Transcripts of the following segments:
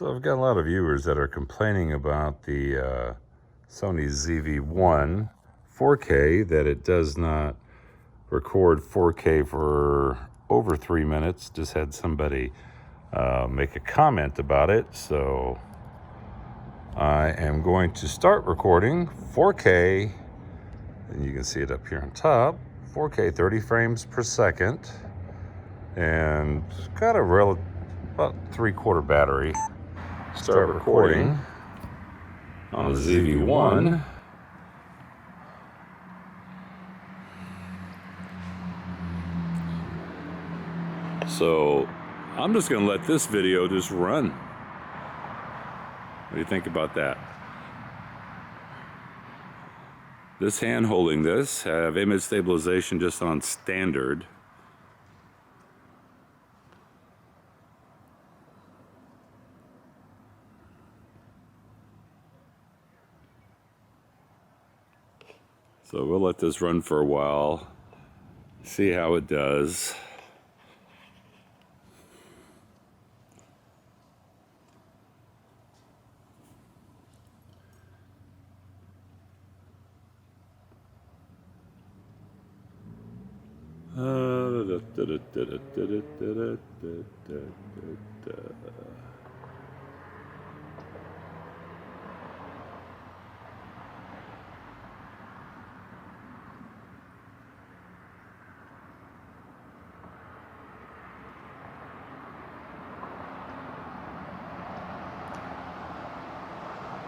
So I've got a lot of viewers that are complaining about the Sony ZV-1 4K, that it does not record 4K for over 3 minutes. Just had somebody make a comment about it, so I am going to start recording 4K, and you can see it up here on top, 4K 30 frames per second, and got a about 3/4 battery. Start recording on the ZV-1. So I'm just going to let this video just run. What do you think about that? This hand holding this, have image stabilization just on standard. So we'll let this run for a while, see how it does.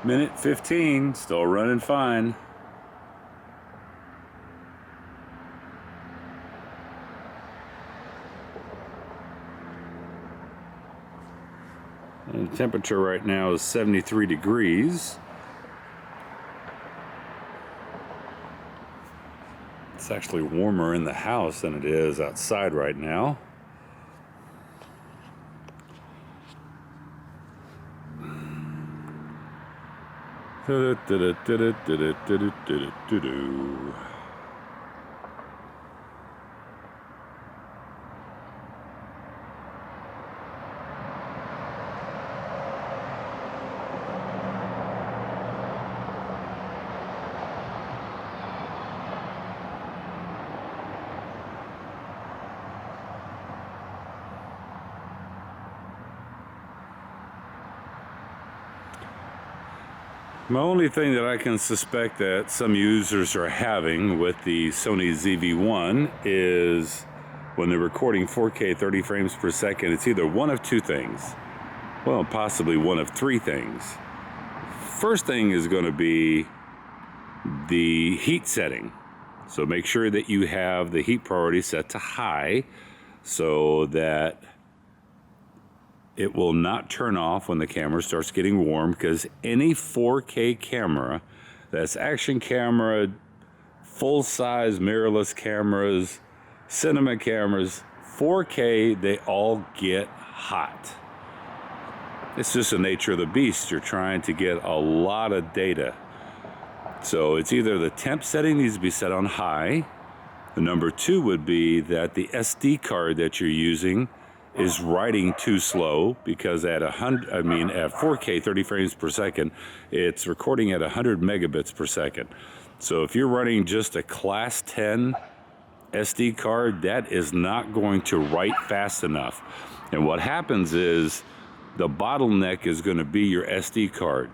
Minute 15, still running fine. And the temperature right now is 73 degrees. It's actually warmer in the house than it is outside right now. My only thing that I can suspect that some users are having with the Sony ZV-1 is when they're recording 4K 30 frames per second, it's either one of two things. Well, possibly one of three things. First thing is going to be the heat setting. So make sure that you have the heat priority set to high so that it will not turn off when the camera starts getting warm, because any 4K camera, that's action camera, full-size mirrorless cameras, cinema cameras, 4K, they all get hot. It's just the nature of the beast. You're trying to get a lot of data. So it's either the temp setting needs to be set on high. The number two would be that the SD card that you're using is writing too slow, because at 4K 30 frames per second, it's recording at 100 megabits per second. So if you're running just a class 10 SD card, that is not going to write fast enough. And what happens is the bottleneck is going to be your SD card.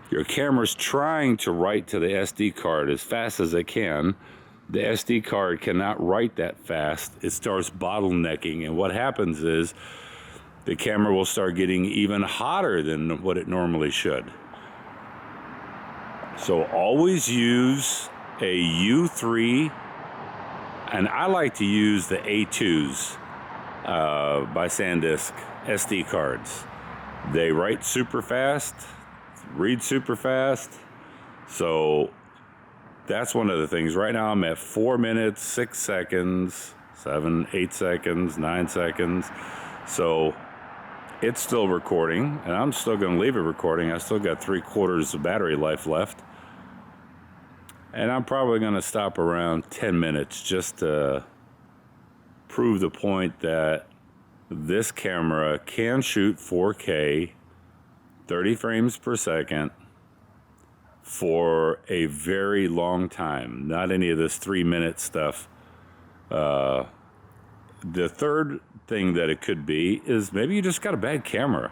Your camera's trying to write to the SD card as fast as it can. The SD card cannot write that fast. It starts bottlenecking, and what happens is the camera will start getting even hotter than what it normally should. So always use a U3, and I like to use the A2s by SanDisk SD cards. They write super fast, read super fast, so that's one of the things. Right now I'm at 4 minutes, 6 seconds, 7, 8 seconds, 9 seconds. So it's still recording, and I'm still going to leave it recording. I still got 3/4 of battery life left. And I'm probably going to stop around 10 minutes just to prove the point that this camera can shoot 4K 30 frames per second for a very long time. Not any of this 3-minute stuff. The third thing that it could be is maybe you just got a bad camera.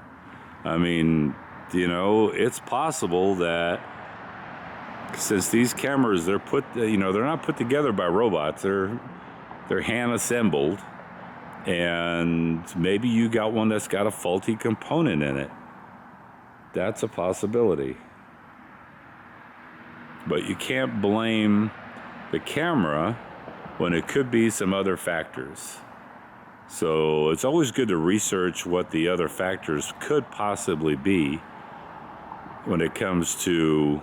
I mean, you know, it's possible that since these cameras, they're not put together by robots, they're hand assembled, and maybe you got one that's got a faulty component in it. That's a possibility. But you can't blame the camera when it could be some other factors. So it's always good to research what the other factors could possibly be when it comes to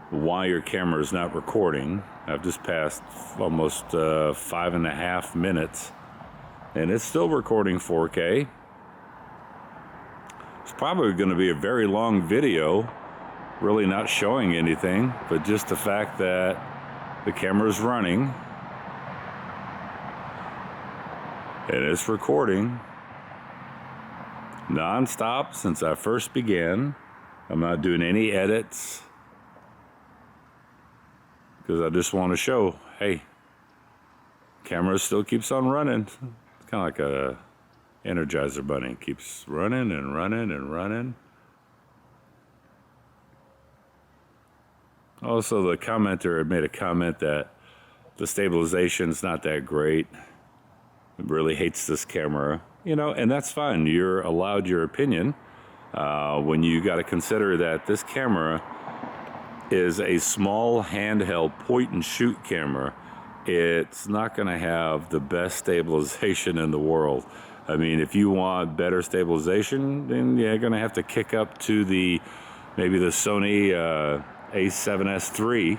why your camera is not recording. I've just passed almost 5.5 minutes, and it's still recording 4K. It's probably going to be a very long video, really not showing anything, but just the fact that the camera's running and it's recording non-stop since I first began. I'm not doing any edits because I just want to show, hey, camera still keeps on running. It's kind of like a Energizer bunny. It keeps running and running and running. Also, the commenter had made a comment that the stabilization's not that great. It really hates this camera, you know, and that's fine. You're allowed your opinion. When you got to consider that this camera is a small handheld point and shoot camera, it's not going to have the best stabilization in the world. I mean, if you want better stabilization, then you're going to have to kick up to maybe the Sony A7S III,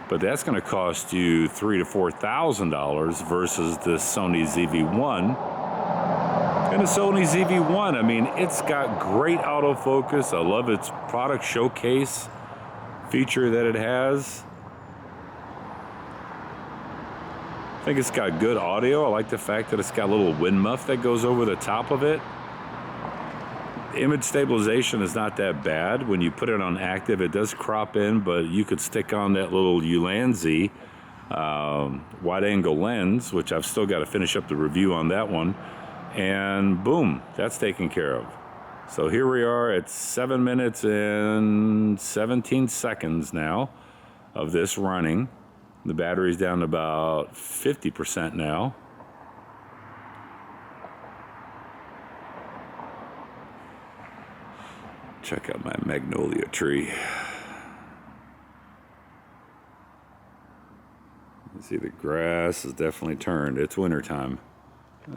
but that's going to cost you $3,000 to $4,000 versus the Sony ZV-1. And the Sony ZV-1, I mean, it's got great autofocus. I love its product showcase feature that it has. I think it's got good audio. I like the fact that it's got a little wind muff that goes over the top of it. Image stabilization is not that bad. When you put it on active, it does crop in, but you could stick on that little Ulanzi wide angle lens, which I've still got to finish up the review on that one, and boom, that's taken care of. So here we are at 7 minutes and 17 seconds now of this running. The battery's down to about 50% now. Check out my magnolia tree. You see the grass is definitely turned. It's winter time.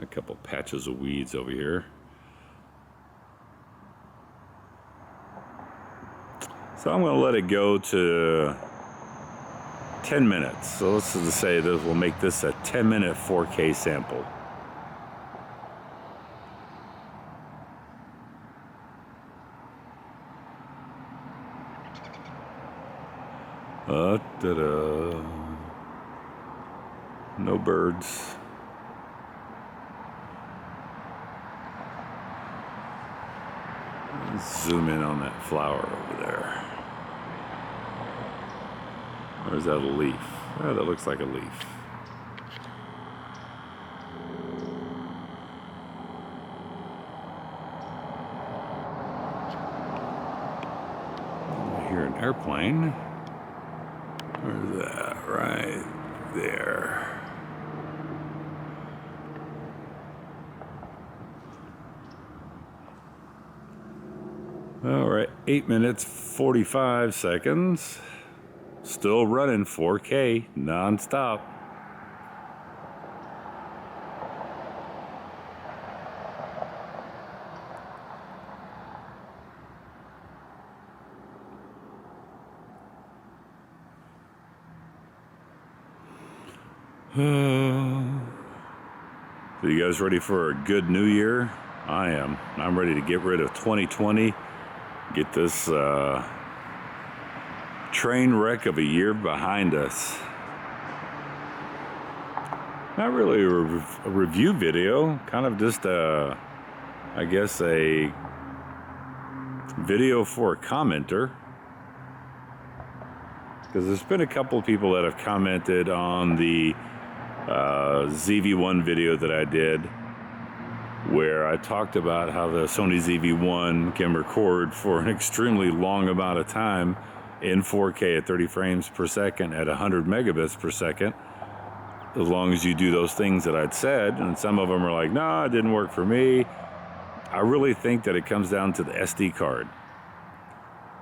A couple patches of weeds over here. So I'm going to let it go to 10 minutes. So let's just say that we'll make this a 10-minute 4K sample. No birds. Zoom in on that flower over there. Or is that a leaf? Oh, that looks like a leaf. I hear an airplane. Where's that? Right there. All right, 8 minutes, 45 seconds. Still running 4K non-stop. So you guys ready for a good new year? I am. I'm ready to get rid of 2020. Get this train wreck of a year behind us. Not really a review video, kind of just I guess a video for a commenter, because there's been a couple of people that have commented on the ZV-1 video that I did, where I talked about how the Sony ZV-1 can record for an extremely long amount of time in 4K at 30 frames per second at 100 megabits per second, as long as you do those things that I'd said. And some of them are like, no, it didn't work for me. I really think that it comes down to the SD card.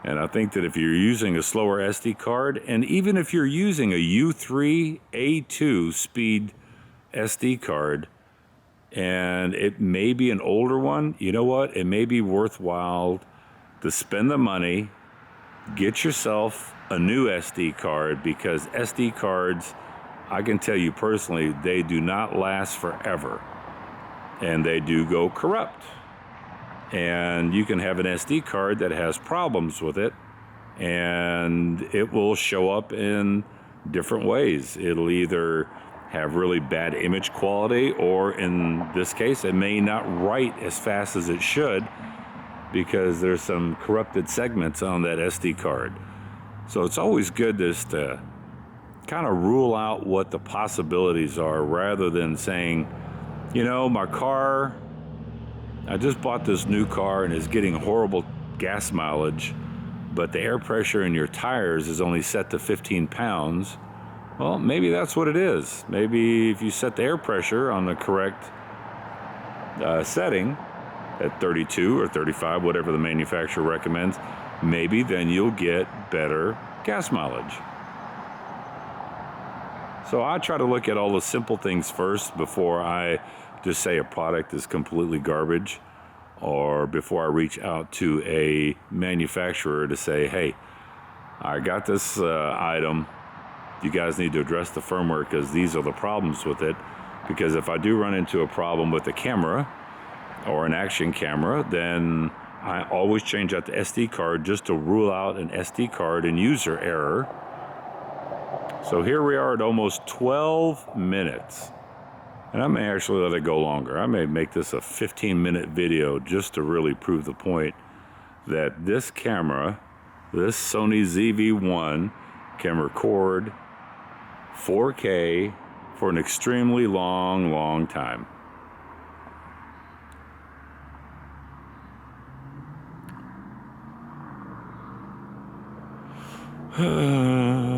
And I think that if you're using a slower SD card, and even if you're using a U3 A2 speed SD card, and it may be an older one, you know what? It may be worthwhile to spend the money, get yourself a new SD card, because SD cards, I can tell you personally, they do not last forever. And they do go corrupt. And you can have an SD card that has problems with it, and it will show up in different ways. It'll either have really bad image quality, or in this case, it may not write as fast as it should because there's some corrupted segments on that SD card. So it's always good just to kind of rule out what the possibilities are, rather than saying, you know, my car, I just bought this new car and it's getting horrible gas mileage, but the air pressure in your tires is only set to 15 pounds. Well, maybe that's what it is. Maybe if you set the air pressure on the correct setting at 32 or 35, whatever the manufacturer recommends, maybe then you'll get better gas mileage. So I try to look at all the simple things first before I just say a product is completely garbage, or before I reach out to a manufacturer to say, hey, I got this item, you guys need to address the firmware because these are the problems with it. Because if I do run into a problem with the camera or an action camera, then I always change out the SD card just to rule out an SD card and user error. So here we are at almost 12 minutes. And I may actually let it go longer. I may make this a 15-minute video just to really prove the point that this camera, this Sony ZV-1, can record 4K for an extremely long time.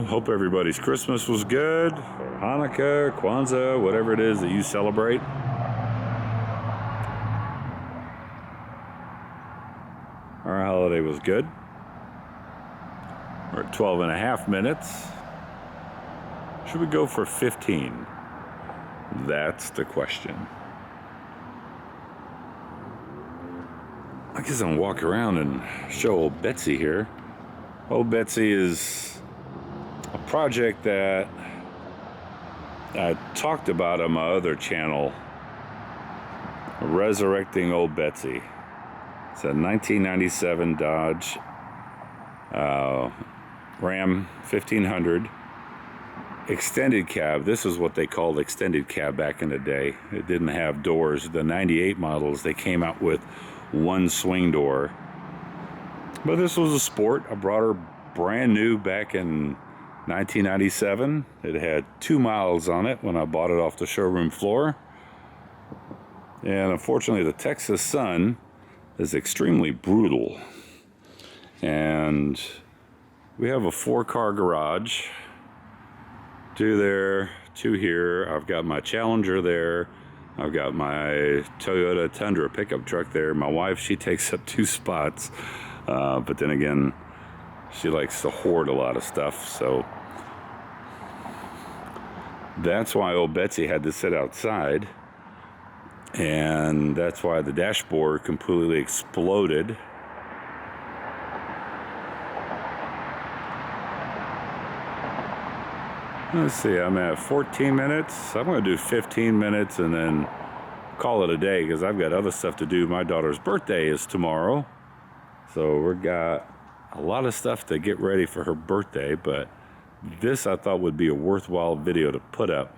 Hope everybody's Christmas was good, or Hanukkah, Kwanzaa, whatever it is that you celebrate. Our holiday was good. We're at 12 and a half minutes. Should we go for 15? That's the question. I guess I'll walk around and show old Betsy here. Old Betsy is a project that I talked about on my other channel, Resurrecting Old Betsy. It's a 1997 Dodge Ram 1500 extended cab. This is what they called extended cab back in the day. It didn't have doors. The 98 models, they came out with one swing door. But this was a sport. I brought her brand new back in 1997. It had 2 miles on it when I bought it off the showroom floor. And unfortunately, the Texas sun is extremely brutal. And we have a 4-car garage. 2 there, 2 here. I've got my Challenger there. I've got my Toyota Tundra pickup truck there. My wife, she takes up 2 spots. But then again, she likes to hoard a lot of stuff, so that's why old Betsy had to sit outside, and that's why the dashboard completely exploded. Let's see, I'm at 14 minutes. I'm going to do 15 minutes and then call it a day because I've got other stuff to do. My daughter's birthday is tomorrow. So we've got a lot of stuff to get ready for her birthday, but this I thought would be a worthwhile video to put up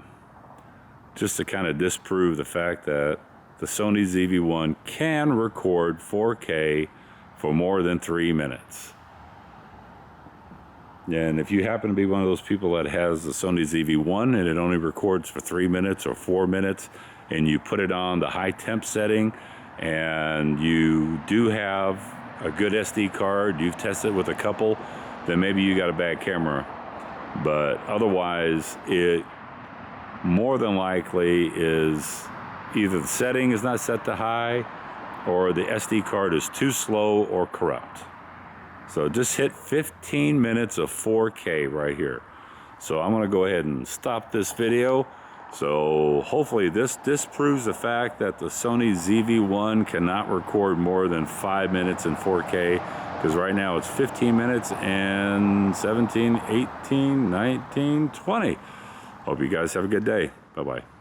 just to kind of disprove the fact that the Sony ZV-1 can record 4K for more than 3 minutes. And if you happen to be one of those people that has the Sony ZV-1 and it only records for 3 minutes or 4 minutes, and you put it on the high temp setting, and you do have a good SD card, you've tested with a couple, then maybe you got a bad camera. But otherwise, it more than likely is either the setting is not set to high, or the SD card is too slow or corrupt. So just hit 15 minutes of 4K right here. So I'm gonna go ahead and stop this video. So hopefully this disproves the fact that the Sony ZV-1 cannot record more than 5 minutes in 4K, because right now it's 15 minutes and 17, 18, 19, 20. Hope you guys have a good day. Bye-bye.